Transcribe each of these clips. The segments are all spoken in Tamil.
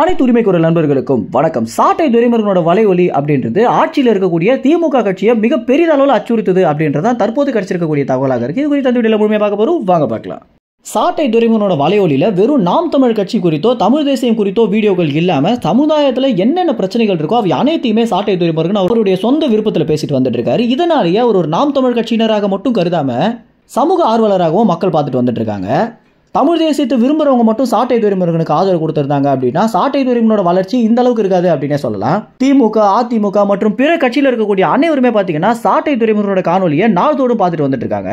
அனைத்து உரிமை குரல் நண்பர்களுக்கும் வணக்கம். சாட்டை துரைமுருகனோட வலைவலி அப்படின்றது ஆட்சியில் இருக்கக்கூடிய திமுக கட்சியை மிக பெரிய அளவில் அச்சுறுத்துது அப்படின்றதான் தற்போது கிடைச்சிருக்கக்கூடிய தகவலாக இருக்கு. இது குறித்து வீடியோல முழுமையாக பார்க்க போறோம், வாங்க பார்க்கலாம். சாட்டை துரைமுருகனோட வலைவலியில வெறும் நாம் தமிழ் கட்சி குறித்தோ தமிழ் தேசியம் குறித்தோ வீடியோக்கள் இல்லாம சமுதாயத்தில் என்னென்ன பிரச்சனைகள் இருக்கோ அவை அனைத்தையுமே சாட்டை துரைமுருகன் அவருடைய சொந்த விருப்பத்தில் பேசிட்டு வந்துட்டு இருக்காரு. இதனாலேயே அவர் ஒரு நாம் தமிழ் கட்சியினராக மட்டும் கருதாம சமூக ஆர்வலராகவும் மக்கள் பார்த்துட்டு வந்துட்டு இருக்காங்க. தமிழ் தேசியத்தை விரும்புறவங்க மட்டும் சாட்டை துரைமுருகனுக்கு ஆதரவு கொடுத்திருந்தாங்க அப்படின்னா சாட்டை துரைமுருகனோட வளர்ச்சி இந்த அளவுக்கு இருக்காது அப்படின்னே சொல்லலாம். திமுக, அதிமுக மற்றும் பிற கட்சியில் இருக்கக்கூடிய அனைவருமே பார்த்தீங்கன்னா சாட்டை துரைமுருகனோட காணொலியை நாள்தோறும் பார்த்துட்டு வந்துட்டு இருக்காங்க.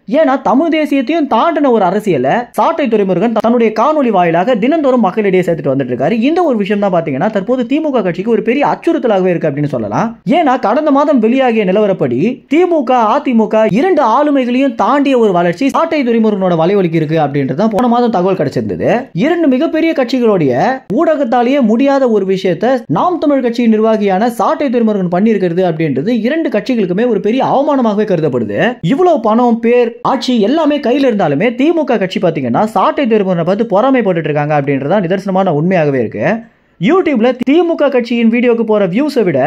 ஏன்னா தமிழ் தேசியத்தையும் தாண்டின ஒரு அரசியலை சாட்டை துரைமுருகன் தன்னுடைய காணொலி வாயிலாக தினந்தோறும் மக்களிடையே சேர்த்துட்டு வந்துட்டு இருக்காரு. இந்த ஒரு விஷயம் தான் பாத்தீங்கன்னா தற்போது திமுக கட்சிக்கு ஒரு பெரிய அச்சுறுத்தலாகவே இருக்கு அப்படின்னு சொல்லலாம். ஏன்னா கடந்த மாதம் வெளியாகிய நிலவரப்படி திமுக, அதிமுக இரண்டு ஆளுமைகளையும் தாண்டிய ஒரு வளர்ச்சி சாட்டை துரைமுருகனோட வலைவலிக்கு இருக்கு அப்படின்றது போன மாதம் தகவல் கிடைச்சிருந்தது. இரண்டு மிகப்பெரிய கட்சிகளுடைய ஊடகத்தாலேயே முடியாத ஒரு விஷயத்தை நாம் தமிழ் கட்சியின் நிர்வாகியான சாட்டை துரைமுருகன் பண்ணியிருக்கிறது அப்படின்றது இரண்டு கட்சிகளுக்குமே ஒரு பெரிய அவமானமாகவே கருதப்படுது. இவ்வளவு பணம், பேர், ஆட்சி எல்லாமே கையில் இருந்தாலுமே திமுக கட்சி பாத்தீங்கன்னா சாட்டை துரைமுருகனை பார்த்து பொறாமைப்பட்டு இருக்காங்க அப்படின்றத நிதர்சனமான உண்மையாகவே இருக்கு. யூடியூப்ல திமுக கட்சியின் வீடியோக்கு போற வியூஸை விட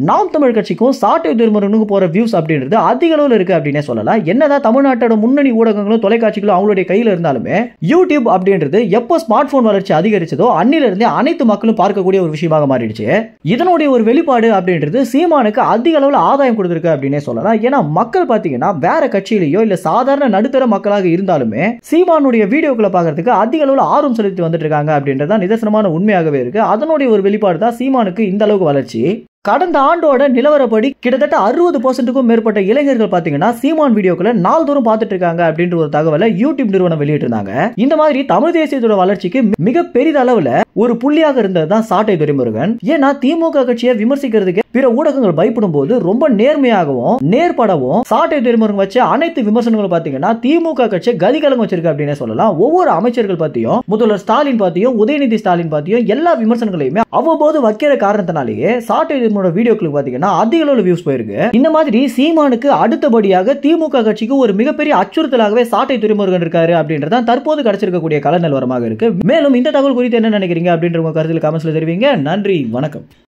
நாம் தமிழ் கட்சிக்கும் சாட்டை துரைமுருகனுக்கு போற வியூஸ் அப்படின்றது அதிக அளவில் இருக்கு அப்படின்னே சொல்லலாம். என்னதான் தமிழ்நாட்டோட முன்னணி ஊடகங்களும் தொலைக்காட்சிகளும் அவங்களுடைய கையில இருந்தாலுமே யூடியூப் அப்படின்றது எப்போ ஸ்மார்ட் போன் வளர்ச்சி அதிகரிச்சதோ அன்னில இருந்தே அனைத்து மக்களும் பார்க்கக்கூடிய ஒரு விஷயமாக மாறிடுச்சு. இதனுடைய ஒரு வெளிப்பாடு அப்படின்றது சீமானுக்கு அதிக அளவில் ஆதாயம் கொடுத்திருக்கு அப்படின்னே சொல்லலாம். ஏன்னா மக்கள் பாத்தீங்கன்னா வேற கட்சியிலேயோ இல்ல சாதாரண நடுத்தர மக்களாக இருந்தாலுமே சீமானுடைய வீடியோக்களை பார்க்கறதுக்கு அதிக அளவில் ஆர்வம் செலுத்தி வந்துட்டு இருக்காங்க அப்படின்றதான் நிதர்சனமான உண்மையாகவே இருக்கு. அதனுடைய ஒரு வெளிப்பாடு தான் சீமானுக்கு இந்த அளவுக்கு வளர்ச்சி. கடந்த ஆண்டோட நிலவரப்படி கிட்டத்தட்ட 60% மேற்பட்ட இளைஞர்கள் பாத்தீங்கன்னா சீமான் வீடியோக்களை நாள்தோறும் பார்த்துட்டு இருக்காங்க அப்படின்ற ஒரு தகவலை யூடியூப் நிறுவனம் வெளியிட்டிருந்தாங்க. இந்த மாதிரி தமிழ் தேசியத்தோட வளர்ச்சிக்கு மிக பெரிய அளவுல ஒரு புள்ளியாக இருந்ததுதான் சாட்டை துரைமுருகன். ஏன்னா திமுக கட்சியை விமர்சிக்கிறதுக்கு பிற ஊடகங்கள் பயப்படும் போது ரொம்ப நேர்மையாகவும் நேர்படவும் சாட்டை துரைமுருகன் வச்ச அனைத்து விமர்சனங்களும் பாத்தீங்கன்னா திமுக கட்சியை கதிகலங்க வச்சிருக்கு அப்படின்னே சொல்லலாம். ஒவ்வொரு அமைச்சர்கள் பத்தியும், முதல்வர் ஸ்டாலின் பத்தியும், உதயநிதி ஸ்டாலின் பத்தியும் எல்லா விமர்சனங்களையுமே அவ்வப்போது வைக்கிற காரணத்தினாலேயே சாட்டை வீடியோக்களுக்கு பாத்தீங்கன்னா அதிக அளவு வியூஸ் போயிருக்கு. இந்த மாதிரி சீமானுக்கு அடுத்தபடியாக திமுக கட்சிக்கு ஒரு மிகப்பெரிய அச்சுறுத்தலாகவே சாட்டை துரைமுருகன் இருக்காரு அப்படின்றதான் தற்போது கிடைச்சிருக்கக்கூடிய கள நிலவரமாக இருக்கு. மேலும் இந்த தகவல் குறித்து என்ன நினைக்கிறீங்க அப்படின்ற உங்க கருத்தில் கமெண்ட்ஸ்ல தெரிவிங்க. நன்றி, வணக்கம்.